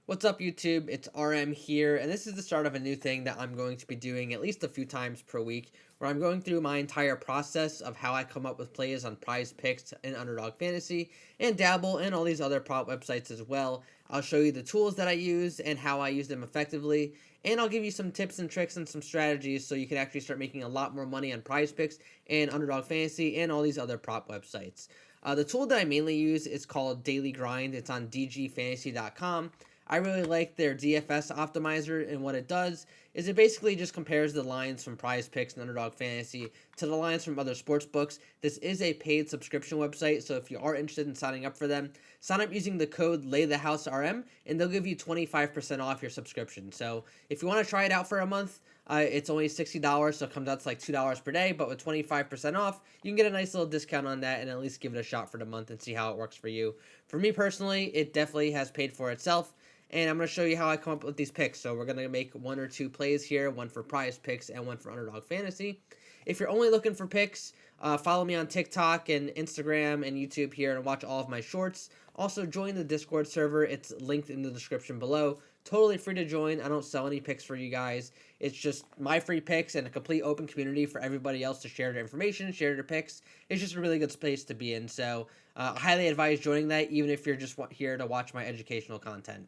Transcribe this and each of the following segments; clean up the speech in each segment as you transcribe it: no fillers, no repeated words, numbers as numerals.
What's up, YouTube? It's RM here, and this is the start of a new thing that I'm going to be doing at least a few times per week, where I'm going through my entire process of how I come up with plays on Prizepicks and Underdog Fantasy, and dabble in all these other prop websites as well. I'll show you the tools that I use and how I use them effectively, and I'll give you some tips and tricks and some strategies so you can actually start making a lot more money on Prizepicks and Underdog Fantasy and all these other prop websites. The tool that I mainly use is called Daily Grind. It's on dgfantasy.com. I really like their DFS optimizer, and what it does is it basically just compares the lines from Prizepicks and Underdog Fantasy to the lines from other sports books. This is a paid subscription website, so if you are interested in signing up for them, sign up using the code LayTheHouseRM, and they'll give you 25% off your subscription. So if you want to try it out for a month, it's only $60, so it comes out to like $2 per day, but with 25% off, you can get a nice little discount on that and at least give it a shot for the month and see how it works for you. For me personally, it definitely has paid for itself. And I'm going to show you how I come up with these picks. So we're going to make one or two plays here, one for Prizepicks and one for Underdog Fantasy. If you're only looking for picks, follow me on TikTok and Instagram and YouTube here and watch all of my shorts. Also, join the Discord server. It's linked in the description below. Totally free to join. I don't sell any picks for you guys. It's just my free picks and a complete open community for everybody else to share their information, share their picks. It's just a really good space to be in. So I highly advise joining that, even if you're just here to watch my educational content.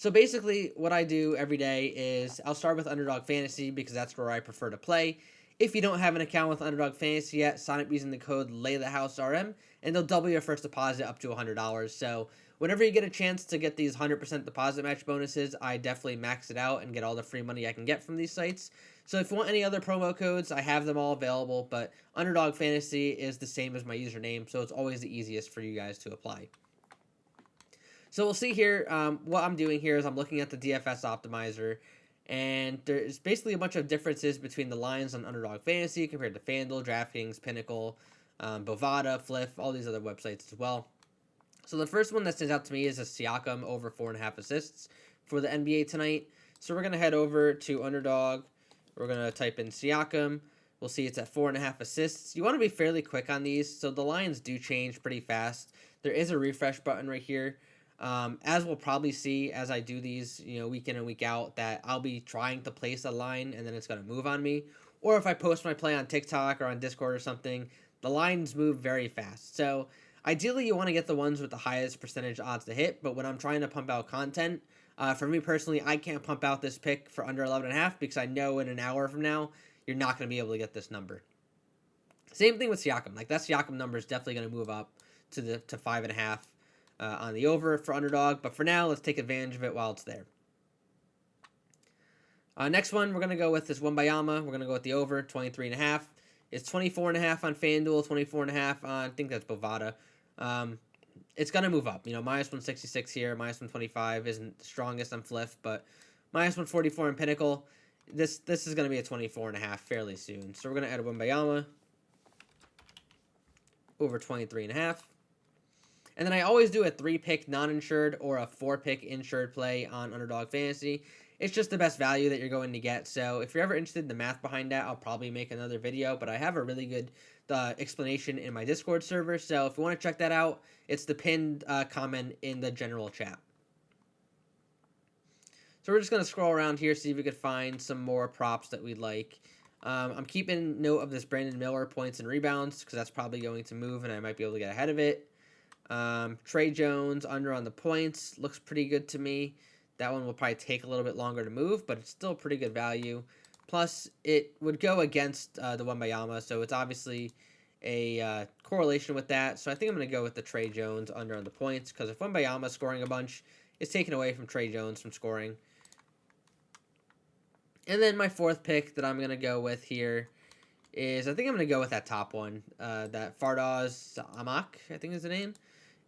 So basically, what I do every day is I'll start with Underdog Fantasy because that's where I prefer to play. If you don't have an account with Underdog Fantasy yet, sign up using the code LayTheHouseRM, and they'll double your first deposit up to $100. So whenever you get a chance to get these 100% deposit match bonuses, I definitely max it out and get all the free money I can get from these sites. So if you want any other promo codes, I have them all available, but Underdog Fantasy is the same as my username, so it's always the easiest for you guys to apply. So we'll see here, what I'm doing here is I'm looking at the DFS optimizer, and there's basically a bunch of differences between the lines on Underdog Fantasy compared to FanDuel, DraftKings, Pinnacle, Bovada, Fliff, all these other websites as well. So the first one that stands out to me is a Siakam over 4.5 assists for the NBA tonight. So we're going to head over to Underdog. We're going to type in Siakam. We'll see it's at 4.5 assists. You want to be fairly quick on these, so the lines do change pretty fast. There is a refresh button right here. As we'll probably see as I do these, week in and week out, that I'll be trying to place a line and then it's going to move on me. Or if I post my play on TikTok or on Discord or something, the lines move very fast. So ideally you want to get the ones with the highest percentage odds to hit, but when I'm trying to pump out content, for me personally, I can't pump out this pick for under 11.5 because I know in an hour from now, you're not going to be able to get this number. Same thing with Siakam. Like, that Siakam number is definitely going to move up to 5.5. On the over for Underdog, but for now, let's take advantage of it while it's there. Next one, we're going to go with this Wembanyama. We're going to go with the over, 23.5. It's 24.5 on FanDuel, 24.5 on, I think that's Bovada. It's going to move up. Minus 166 here, minus 125 isn't the strongest on Fliff, but minus 144 in Pinnacle. This is going to be a 24.5 fairly soon. So we're going to add a Wembanyama over 23.5. And then I always do a 3-pick non-insured or a 4-pick insured play on Underdog Fantasy. It's just the best value that you're going to get. So if you're ever interested in the math behind that, I'll probably make another video. But I have a really good explanation in my Discord server. So if you want to check that out, it's the pinned comment in the general chat. So we're just going to scroll around here, see if we could find some more props that we like. I'm keeping note of this Brandon Miller points and rebounds because that's probably going to move and I might be able to get ahead of it. Trey Jones under on the points looks pretty good to me. That one will probably take a little bit longer to move, but it's still pretty good value. Plus, it would go against the Wembanyama, so it's obviously a correlation with that. So I think I'm going to go with the Trey Jones under on the points, because if Wembanyama's scoring a bunch, it's taken away from Trey Jones from scoring. And then my fourth pick that I'm going to go with here is, I think I'm going to go with that top one, that Fardaws Amak, I think is the name.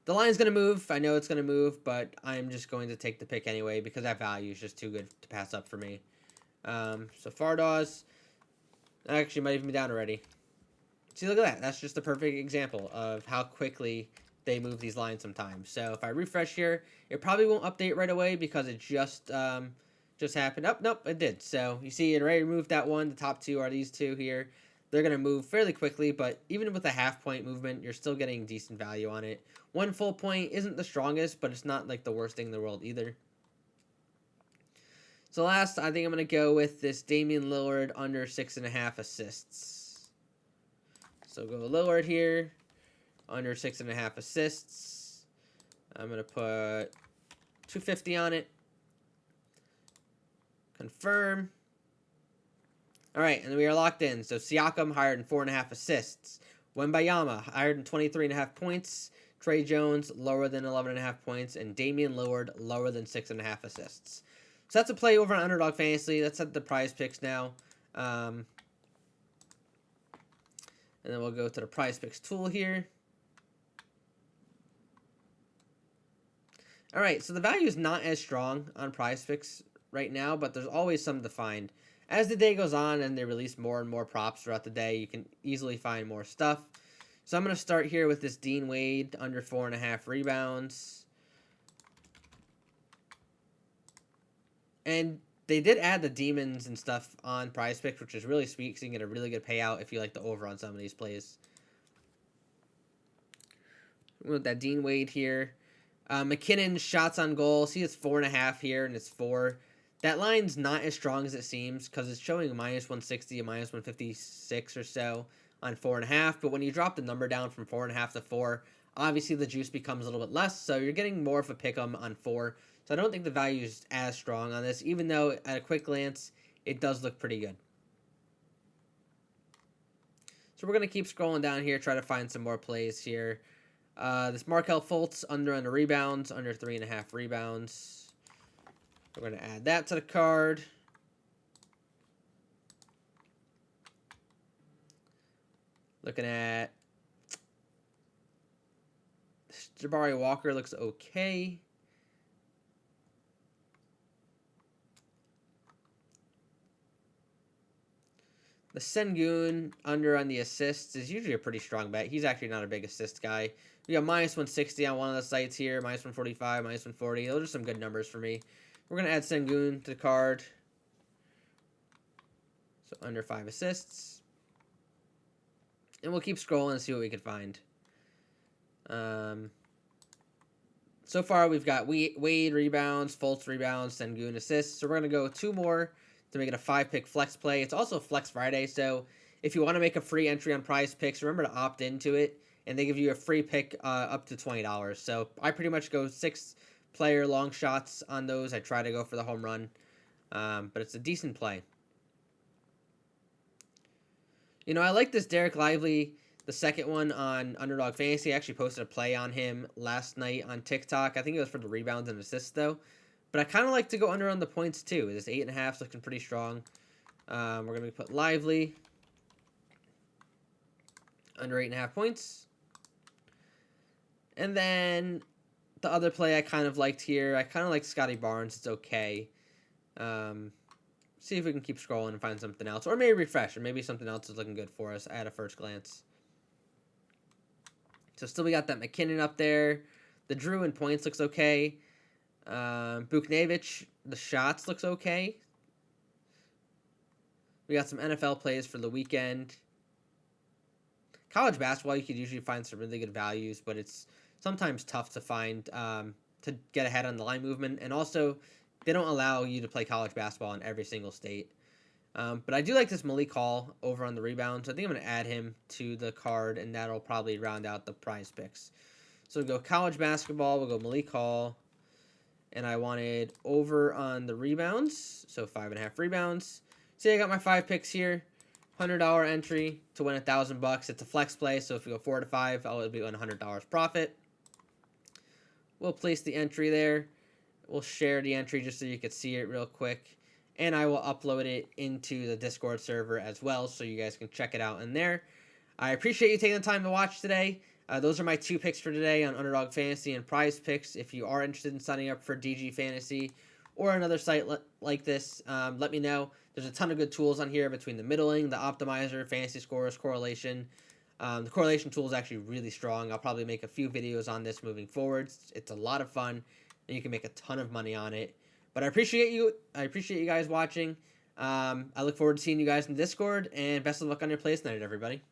The line's going to move. I know it's going to move, but I'm just going to take the pick anyway because that value is just too good to pass up for me. So Fardaws, actually might even be down already. See, look at that. That's just a perfect example of how quickly they move these lines sometimes. So if I refresh here, it probably won't update right away because it just happened. Oh, nope, it did. So you see it already removed that one. The top two are these two here. they're going to move fairly quickly, but even with a half-point movement, you're still getting decent value on it. 1 full point isn't the strongest, but it's not like the worst thing in the world either. So last, I think I'm going to go with this Damian Lillard under 6.5 assists. So go Lillard here, under 6.5 assists. I'm going to put 250 on it. Confirm. All right, and we are locked in. So Siakam higher than 4.5 assists. Wembayama higher than 23.5 points. Trey Jones lower than 11.5 points, and Damian Lillard lower than 6.5 assists. So that's a play over on Underdog Fantasy. That's at the Prize Picks now. And then we'll go to the Prize Picks tool here. All right, so the value is not as strong on Prize Picks right now, but there's always something to find. As the day goes on and they release more and more props throughout the day, you can easily find more stuff. So I'm going to start here with this Dean Wade under 4.5 rebounds. And they did add the demons and stuff on Prize Picks, which is really sweet because you can get a really good payout if you like the over on some of these plays. With that Dean Wade here. McKinnon's shots on goal. See, it's 4.5 here, and it's 4. That line's not as strong as it seems because it's showing a -160, a -156 or so on 4.5. But when you drop the number down from 4.5 to 4, obviously the juice becomes a little bit less. So you're getting more of a pick'em on 4. So I don't think the value is as strong on this, even though at a quick glance, it does look pretty good. So we're going to keep scrolling down here, try to find some more plays here. This Markelle Fultz under the rebounds, under 3.5 rebounds. We're going to add that to the card. Looking at Jabari Walker, looks okay. The Sengun under on the assists is usually a pretty strong bet. He's actually not a big assist guy. We got -160 on one of the sites here, -145, -140. Those are some good numbers for me. We're going to add Sengun to the card. So under 5 assists. And we'll keep scrolling and see what we can find. So far, we've got Wade rebounds, Fultz rebounds, Sengun assists. So we're going to go 2 more to make it a 5-pick flex play. It's also Flex Friday, so if you want to make a free entry on Prize Picks, remember to opt into it, and they give you a free pick up to $20. So I pretty much go 6-player long shots on those. I try to go for the home run, but it's a decent play. You know, I like this Derek Lively, the second one on Underdog Fantasy. I actually posted a play on him last night on TikTok. I think it was for the rebounds and assists, though. But I kind of like to go under on the points, too. This 8.5 is looking pretty strong. We're going to put Lively under 8.5 points. And then the other play I kind of liked here, I kind of like Scotty Barnes. It's okay. See if we can keep scrolling and find something else. Or maybe refresh, or maybe something else is looking good for us at a first glance. So still we got that McKinnon up there. The Drew in points looks okay. Buknevich, the shots looks okay. We got some NFL plays for the weekend. College basketball, you could usually find some really good values, but it's sometimes tough to find to get ahead on the line movement. And also, they don't allow you to play college basketball in every single state. But I do like this Malik Hall over on the rebounds. I think I'm going to add him to the card, and that'll probably round out the Prize Picks. So we'll go college basketball. We'll go Malik Hall. And I wanted over on the rebounds, so 5.5 rebounds. See, I got my 5 picks here. $100 entry to win $1,000. It's a flex play, so if we go 4 to 5, I'll be on $100 profit. We'll place the entry there. We'll share the entry just so you can see it real quick. And I will upload it into the Discord server as well, so you guys can check it out in there. I appreciate you taking the time to watch today. Those are my 2 picks for today on Underdog Fantasy and Prize Picks. If you are interested in signing up for DG Fantasy or another site like this, let me know. There's a ton of good tools on here between the middling, the optimizer, fantasy scores, correlation. The correlation tool is actually really strong. I'll probably make a few videos on this moving forward. It's a lot of fun, and you can make a ton of money on it. But I appreciate you. I appreciate you guys watching. I look forward to seeing you guys in Discord, and best of luck on your plays tonight, everybody.